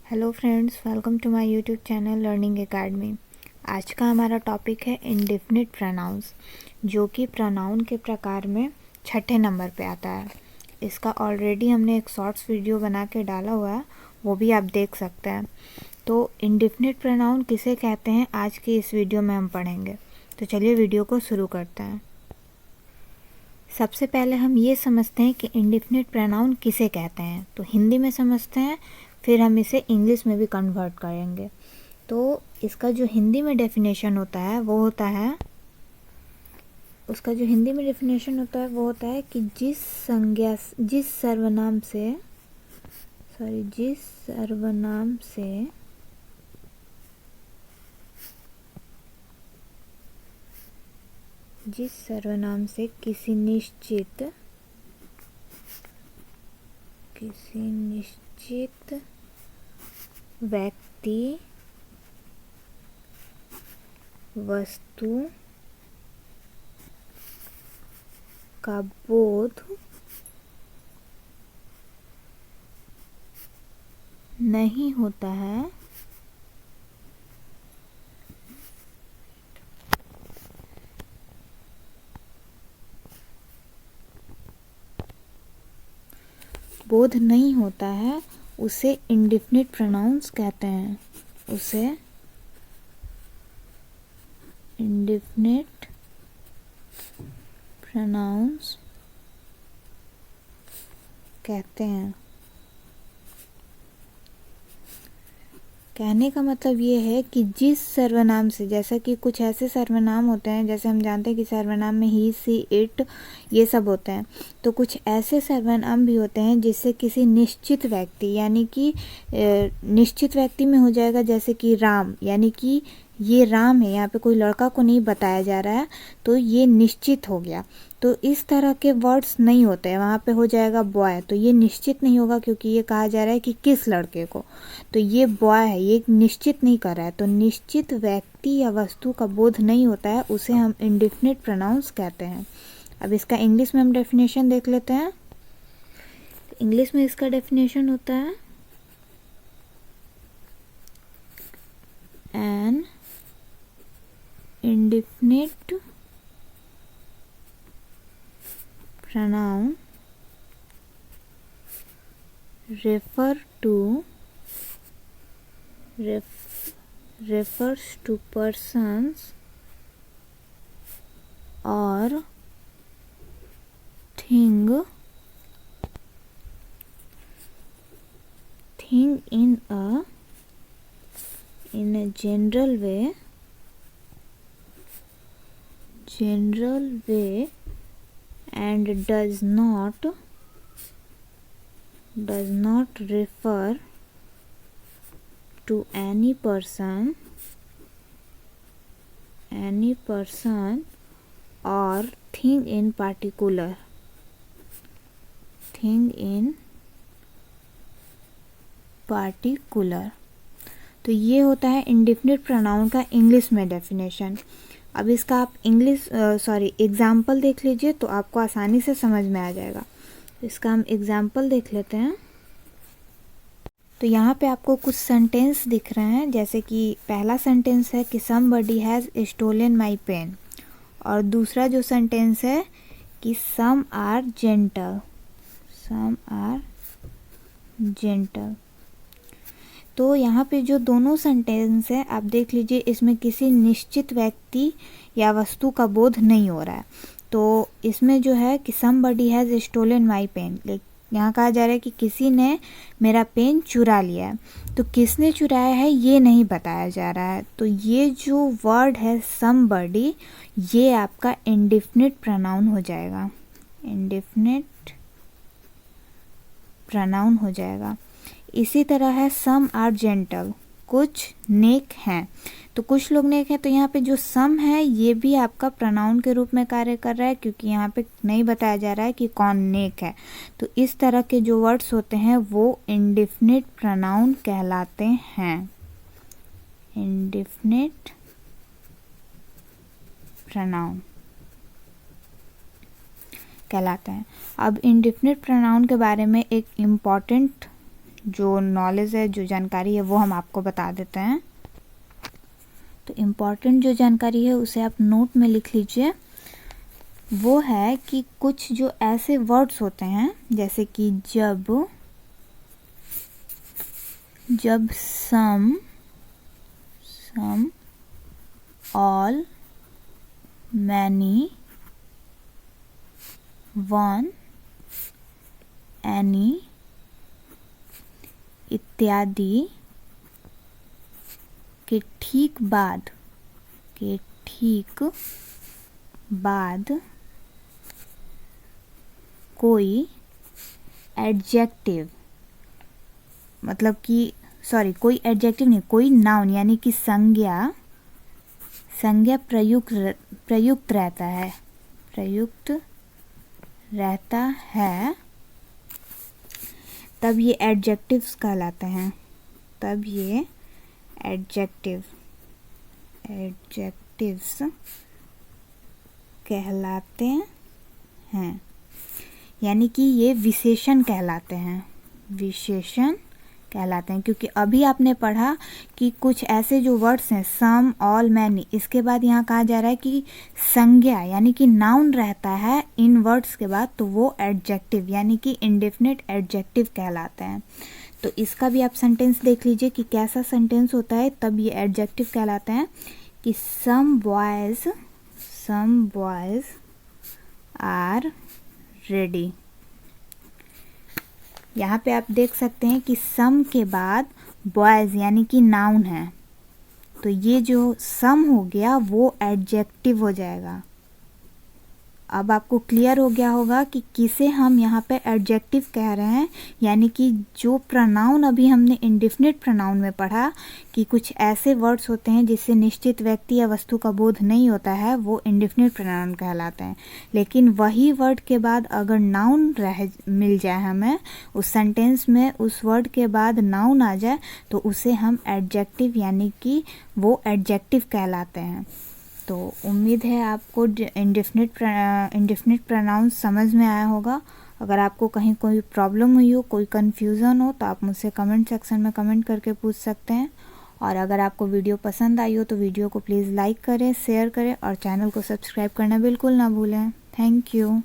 Hello friends, welcome to my YouTube channel learning academy. आज का हमारा टॉपिक है इंडेफिनिट प्रोनाउंस, जो कि प्रोनाउन के प्रकार में छठे नंबर पे आता है। इसका ऑलरेडी हमने एक शॉर्ट्स वीडियो बना के डाला हुआ है, वो भी आप देख सकते हैं। तो इंडेफिनिट प्रोनाउन किसे कहते हैं आज की इस वीडियो में हम पढ़ेंगे। तो चलिए वीडियो को शुरू करते हैं। सबसे पहले हम ये समझते हैं कि इंडेफिनिट प्रोनाउन किसे कहते हैं। तो हिंदी में समझते हैं, फिर हम इसे इंग्लिश में भी कन्वर्ट करेंगे। तो इसका जो हिंदी में डेफिनेशन होता है वो होता है कि जिस सर्वनाम से किसी निश्चित व्यक्ति, वस्तु का बोध नहीं होता है, उसे इंडेफिनिट प्रोनाउंस कहते हैं। कहने का मतलब ये है कि जिस सर्वनाम से, जैसा कि कुछ ऐसे सर्वनाम होते हैं, जैसे हम जानते हैं कि सर्वनाम में ही, सी, इट ये सब होते हैं। तो कुछ ऐसे सर्वनाम भी होते हैं जिससे किसी निश्चित व्यक्ति, यानी कि निश्चित व्यक्ति में हो जाएगा, जैसे कि राम, यानी कि ये राम है, यहाँ पे कोई लड़का को नहीं बताया जा रहा है, तो ये निश्चित हो गया। तो इस तरह के वर्ड्स नहीं होते हैं, वहाँ पे हो जाएगा बॉय, तो ये निश्चित नहीं होगा क्योंकि ये कहा जा रहा है कि किस लड़के को, तो ये बॉय है, ये निश्चित नहीं कर रहा है। तो निश्चित व्यक्ति या वस्तु का बोध नहीं होता है, उसे हम इंडेफिनिट प्रोनाउंस कहते हैं। अब इसका इंग्लिश में हम डेफिनेशन देख लेते हैं। इंग्लिश में इसका डेफिनेशन होता है N indefinite pronoun refers to persons or thing in a general way and does not refer to any person or thing in particular. तो ये होता है इंडेफिनिट प्रोनाउन का इंग्लिश में डेफिनेशन। अब इसका आप एग्जाम्पल देख लीजिए तो आपको आसानी से समझ में आ जाएगा। इसका हम एग्जाम्पल देख लेते हैं। तो यहाँ पे आपको कुछ सेंटेंस दिख रहे हैं, जैसे कि पहला सेंटेंस है कि somebody has stolen my pen, और दूसरा जो सेंटेंस है कि some are gentle। तो यहाँ पे जो दोनों सेंटेंस है आप देख लीजिए, इसमें किसी निश्चित व्यक्ति या वस्तु का बोध नहीं हो रहा है। तो इसमें जो है कि somebody has stolen my pen, यहाँ कहा जा रहा है कि किसी ने मेरा पेन चुरा लिया है। तो किसने चुराया है ये नहीं बताया जा रहा है। तो ये जो वर्ड है somebody, ये आपका इंडेफिनिट प्रोनाउन हो जाएगा। इसी तरह है सम आर जेंटल, कुछ नेक हैं। तो कुछ लोग नेक हैं, तो यहाँ पे जो सम है ये भी आपका प्रोनाउन के रूप में कार्य कर रहा है, क्योंकि यहाँ पे नहीं बताया जा रहा है कि कौन नेक है। तो इस तरह के जो वर्ड्स होते हैं वो इंडेफिनिट प्रोनाउन कहलाते हैं। इंडेफिनिट प्रोनाउन कहलाते हैं। अब इंडेफिनिट प्रोनाउन के बारे में एक इम्पॉर्टेंट जो नॉलेज है, जो जानकारी है वो हम आपको बता देते हैं। तो इम्पॉर्टेंट जो जानकारी है उसे आप नोट में लिख लीजिए। वो है कि कुछ जो ऐसे वर्ड्स होते हैं जैसे कि जब सम, ऑल, मैनी, वन, एनी इत्यादि के ठीक बाद कोई एडजेक्टिव, मतलब कि कोई एडजेक्टिव नहीं, कोई नाउन यानी कि संज्ञा प्रयुक्त रहता है, तब ये एडजेक्टिव्स कहलाते हैं। तब ये एडजेक्टिव्स कहलाते हैं, यानी कि ये विशेषण कहलाते हैं, क्योंकि अभी आपने पढ़ा कि कुछ ऐसे जो वर्ड्स हैं सम, ऑल, मैनी, इसके बाद यहाँ कहा जा रहा है कि संज्ञा यानी कि नाउन रहता है इन वर्ड्स के बाद, तो वो एडजेक्टिव यानी कि इंडेफिनिट एडजेक्टिव कहलाते हैं। तो इसका भी आप सेंटेंस देख लीजिए कि कैसा सेंटेंस होता है, तब ये एडजेक्टिव कहलाते हैं कि सम बॉयज आर रेडी। यहाँ पे आप देख सकते हैं कि सम के बाद बॉयज यानी कि नाउन है, तो ये जो सम हो गया वो एडजेक्टिव हो जाएगा। अब आपको क्लियर हो गया होगा कि किसे हम यहाँ पे एडजेक्टिव कह रहे हैं, यानी कि जो प्रोनाउन अभी हमने इंडेफिनिट प्रोनाउन में पढ़ा कि कुछ ऐसे वर्ड्स होते हैं जिससे निश्चित व्यक्ति या वस्तु का बोध नहीं होता है, वो इंडेफिनिट प्रोनाउन कहलाते हैं। लेकिन वही वर्ड के बाद अगर नाउन मिल जाए हमें उस सेंटेंस में, उस वर्ड के बाद नाउन आ जाए, तो उसे हम एडजेक्टिव यानी कि वो एडजेक्टिव कहलाते हैं। तो उम्मीद है आपको इंडेफिनिट प्रोनाउन समझ में आया होगा। अगर आपको कहीं कोई प्रॉब्लम हुई हो, कोई कन्फ्यूज़न हो, तो आप मुझसे कमेंट सेक्शन में कमेंट करके पूछ सकते हैं। और अगर आपको वीडियो पसंद आई हो तो वीडियो को प्लीज़ लाइक करें, शेयर करें और चैनल को सब्सक्राइब करना बिल्कुल ना भूलें। Thank you.